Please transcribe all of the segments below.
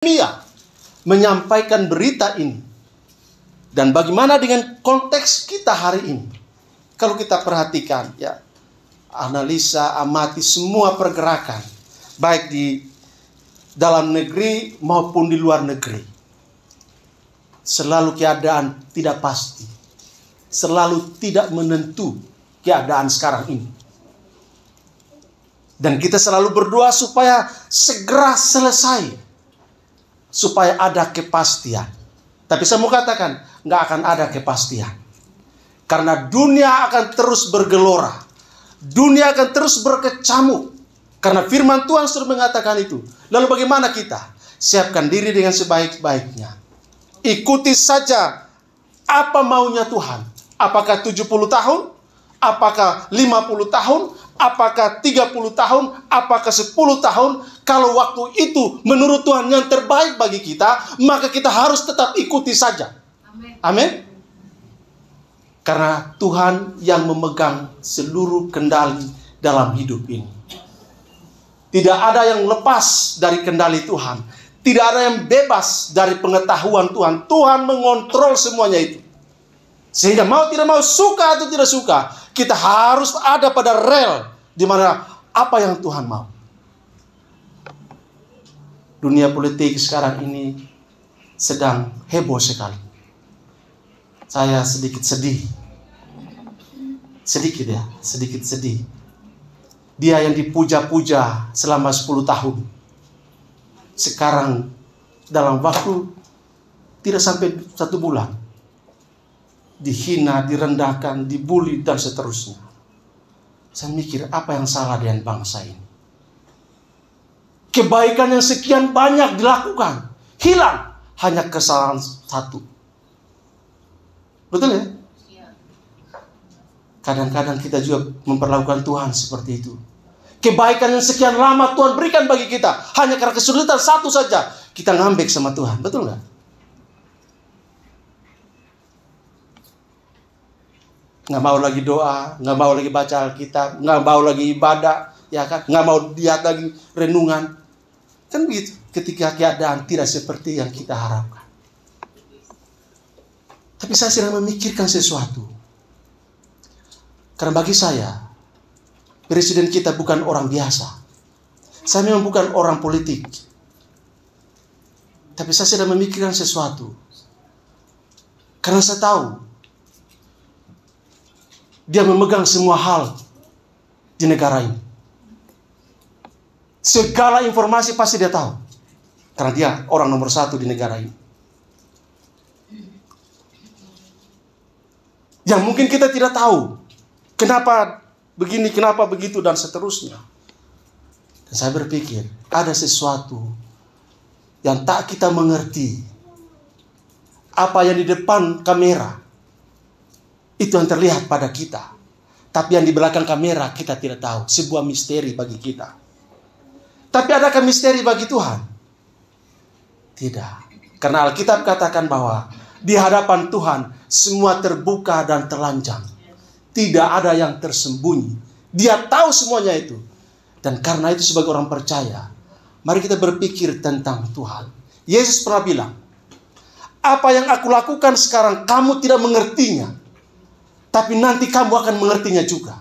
Yeremia menyampaikan berita ini. Dan bagaimana dengan konteks kita hari ini? Kalau kita perhatikan, ya, analisa, amati semua pergerakan, baik di dalam negeri maupun di luar negeri, selalu keadaan tidak pasti, selalu tidak menentu keadaan sekarang ini. Dan kita selalu berdoa supaya segera selesai, supaya ada kepastian. Tapi saya mau katakan, nggak akan ada kepastian. Karena dunia akan terus bergelora. Dunia akan terus berkecamuk. Karena firman Tuhan sudah mengatakan itu. Lalu bagaimana kita? Siapkan diri dengan sebaik-baiknya. Ikuti saja apa maunya Tuhan. Apakah 70 tahun? Apakah 50 tahun? Apakah 30 tahun? Apakah 10 tahun? Kalau waktu itu menurut Tuhan yang terbaik bagi kita, maka kita harus tetap ikuti saja. Amin. Karena Tuhan yang memegang seluruh kendali dalam hidup ini. Tidak ada yang lepas dari kendali Tuhan. Tidak ada yang bebas dari pengetahuan Tuhan. Tuhan mengontrol semuanya itu. Sehingga mau tidak mau, suka atau tidak suka, kita harus ada pada rel di mana apa yang Tuhan mau. Dunia politik sekarang ini sedang heboh sekali. Saya sedikit sedih. Sedikit sedih. Dia yang dipuja-puja selama 10 tahun. Sekarang dalam waktu tidak sampai 1 bulan, dihina, direndahkan, dibully, dan seterusnya. Saya mikir, apa yang salah dengan bangsa ini? Kebaikan yang sekian banyak dilakukan, hilang hanya kesalahan satu. Betul ya? Kadang-kadang kita juga memperlakukan Tuhan seperti itu. Kebaikan yang sekian lama Tuhan berikan bagi kita, hanya karena kesulitan satu saja, kita ngambek sama Tuhan. Betul nggak? Nggak mau lagi doa, nggak mau lagi baca Alkitab, nggak mau lagi ibadah, ya kan? Nggak mau lihat lagi renungan. Kan begitu, ketika keadaan tidak seperti yang kita harapkan. Tapi saya sedang memikirkan sesuatu. Karena bagi saya, presiden kita bukan orang biasa. Saya memang bukan orang politik. Tapi saya sedang memikirkan sesuatu. Karena saya tahu, dia memegang semua hal di negara ini. Segala informasi pasti dia tahu. Karena dia orang nomor 1 di negara ini. Yang mungkin kita tidak tahu. Kenapa begini, kenapa begitu, dan seterusnya. Dan saya berpikir, ada sesuatu yang tak kita mengerti. Apa yang di depan kamera, itu yang terlihat pada kita. Tapi yang di belakang kamera kita tidak tahu. Sebuah misteri bagi kita. Tapi adakah misteri bagi Tuhan? Tidak. Karena Alkitab katakan bahwa di hadapan Tuhan semua terbuka dan telanjang. Tidak ada yang tersembunyi. Dia tahu semuanya itu. Dan karena itu sebagai orang percaya, mari kita berpikir tentang Tuhan. Yesus pernah bilang, apa yang aku lakukan sekarang kamu tidak mengertinya, tapi nanti kamu akan mengertinya juga.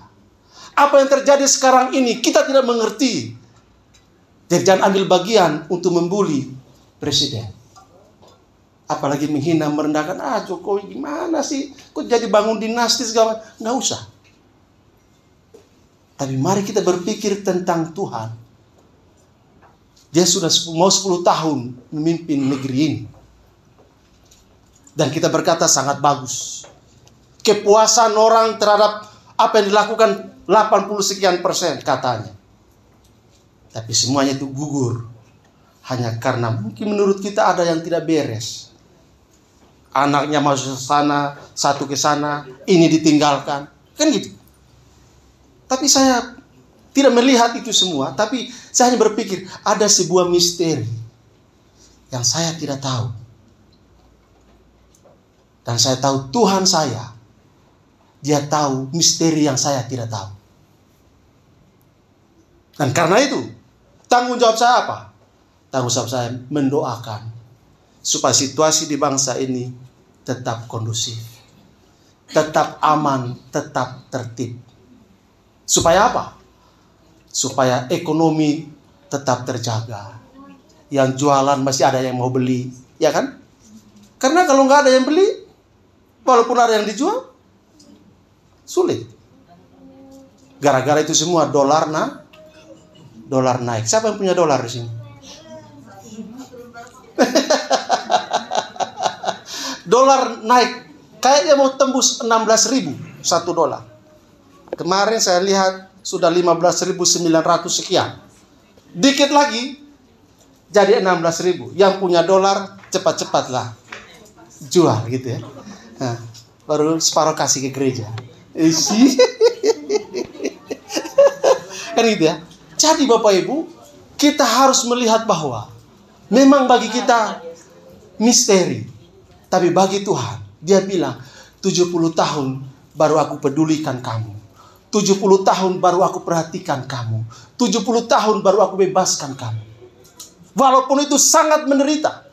Apa yang terjadi sekarang ini kita tidak mengerti. Jadi jangan ambil bagian untuk membuli presiden. Apalagi menghina, merendahkan. Jokowi gimana sih? Kok jadi bangun dinasti segala? Nggak usah. Tapi mari kita berpikir tentang Tuhan. Dia sudah mau 10 tahun memimpin negeri ini. Dan kita berkata sangat bagus. Kepuasan orang terhadap apa yang dilakukan 80% katanya. Tapi semuanya itu gugur. Hanya karena mungkin menurut kita ada yang tidak beres. Anaknya masuk ke sana, satu ke sana, ini ditinggalkan. Kan gitu. Tapi saya tidak melihat itu semua. Tapi saya hanya berpikir, ada sebuah misteri yang saya tidak tahu. Dan saya tahu Tuhan saya, Dia tahu misteri yang saya tidak tahu. Dan karena itu, tanggung jawab saya apa? tanggung jawab saya mendoakan supaya situasi di bangsa ini tetap kondusif, tetap aman, tetap tertib. Supaya apa? Supaya ekonomi tetap terjaga. Yang jualan masih ada yang mau beli, ya kan? Karena kalau nggak ada yang beli, walaupun ada yang dijual, sulit. Gara-gara itu semua dolar naik. Siapa yang punya dolar di sini? Dolar naik, kayaknya mau tembus 16.000 1 dolar. Kemarin saya lihat sudah 15.900 sekian. Dikit lagi jadi 16.000. Yang punya dolar cepat-cepatlah jual gitu ya. Nah, baru separuh kasih ke gereja. Kan gitu ya. Jadi Bapak Ibu, kita harus melihat bahwa memang bagi kita misteri, tapi bagi Tuhan Dia bilang 70 tahun baru aku pedulikan kamu, 70 tahun baru aku perhatikan kamu, 70 tahun baru aku bebaskan kamu. Walaupun itu sangat menderita,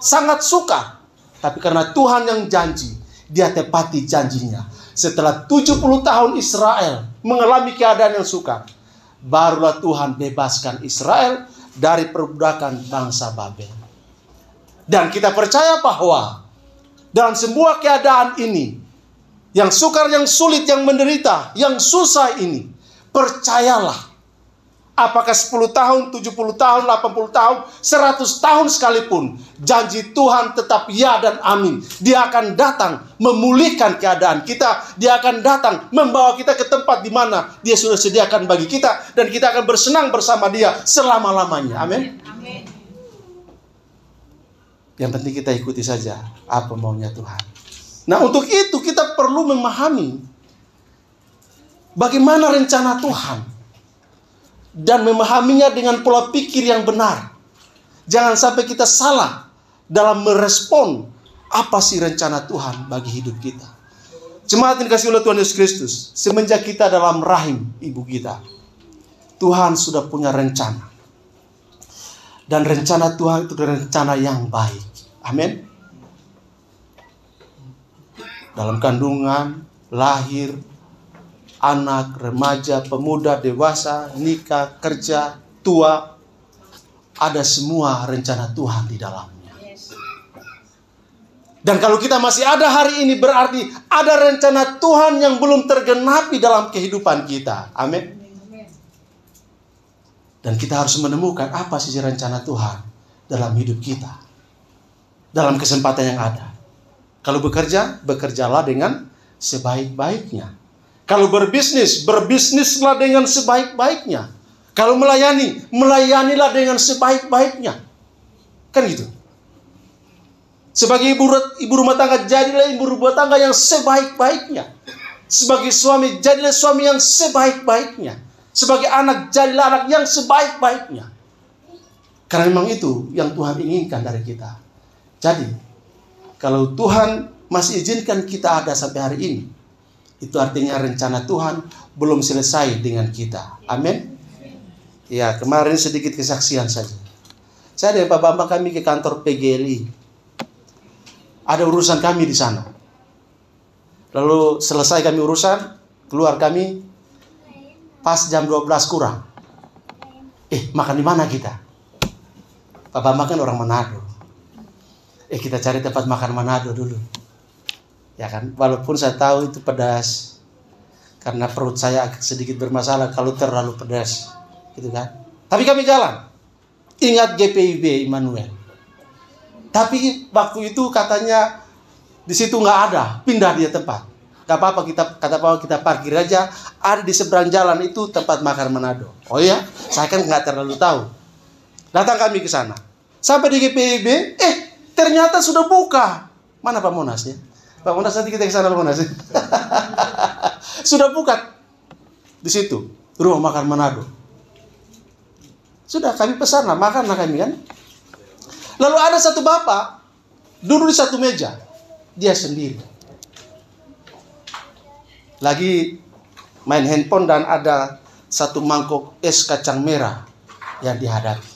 sangat sukar, tapi karena Tuhan yang janji, Dia tepati janjinya. Setelah 70 tahun Israel mengalami keadaan yang sukar, barulah Tuhan bebaskan Israel dari perbudakan bangsa Babel. Dan kita percaya bahwa dalam semua keadaan ini, yang sukar, yang sulit, yang menderita, yang susah ini, percayalah, apakah 10 tahun, 70 tahun, 80 tahun, 100 tahun sekalipun, janji Tuhan tetap ya dan amin. Dia akan datang memulihkan keadaan kita. Dia akan datang membawa kita ke tempat di mana Dia sudah sediakan bagi kita, dan kita akan bersenang bersama Dia selama-lamanya. Amin. Yang penting kita ikuti saja apa maunya Tuhan. Nah, untuk itu kita perlu memahami bagaimana rencana Tuhan dan memahaminya dengan pola pikir yang benar. Jangan sampai kita salah dalam merespon apa sih rencana Tuhan bagi hidup kita. Jemaat yang dikasihi oleh Tuhan Yesus Kristus, semenjak kita dalam rahim ibu kita, Tuhan sudah punya rencana. Dan rencana Tuhan itu rencana yang baik. Amin. Dalam kandungan, lahir, anak, remaja, pemuda, dewasa, nikah, kerja, tua, ada semua rencana Tuhan di dalamnya. Dan kalau kita masih ada hari ini, berarti ada rencana Tuhan yang belum tergenapi dalam kehidupan kita. Amin. Dan kita harus menemukan apa sih rencana Tuhan dalam hidup kita, dalam kesempatan yang ada. Kalau bekerja, bekerjalah dengan sebaik-baiknya. Kalau berbisnis, berbisnislah dengan sebaik-baiknya. Kalau melayani, melayanilah dengan sebaik-baiknya. Kan gitu. Sebagai ibu rumah tangga, jadilah ibu rumah tangga yang sebaik-baiknya. Sebagai suami, jadilah suami yang sebaik-baiknya. Sebagai anak, jadilah anak yang sebaik-baiknya. Karena memang itu yang Tuhan inginkan dari kita. Jadi, kalau Tuhan masih izinkan kita ada sampai hari ini, itu artinya rencana Tuhan belum selesai dengan kita. Amin. Ya, kemarin sedikit kesaksian saja. Saya dan Pak Bambang kami ke kantor PGRI. Ada urusan kami di sana. Lalu selesai kami urusan, keluar kami pas jam 12 kurang. Makan di mana kita? Pak Bambang kan orang Manado. Kita cari tempat makan Manado dulu. Ya kan, walaupun saya tahu itu pedas. Karena perut saya sedikit bermasalah kalau terlalu pedas. Gitu kan. Tapi kami jalan. Ingat GPIB Immanuel. Tapi waktu itu katanya di situ nggak ada, pindah dia tempat. Gak apa-apa, kita parkir aja. Ada di seberang jalan itu tempat makan Manado. Oh iya, saya kan nggak terlalu tahu. Datang kami ke sana. Sampai di GPIB, ternyata sudah buka. Mana Pak Monas ya? Pak Monas, nanti kita ke sana Pak Monas. Sudah buka di situ rumah makan Manado. Sudah kami pesan lah, makanlah kami kan. Lalu ada satu bapak duduk di satu meja, dia sendiri. Lagi main handphone dan ada satu mangkok es kacang merah yang dihadapi.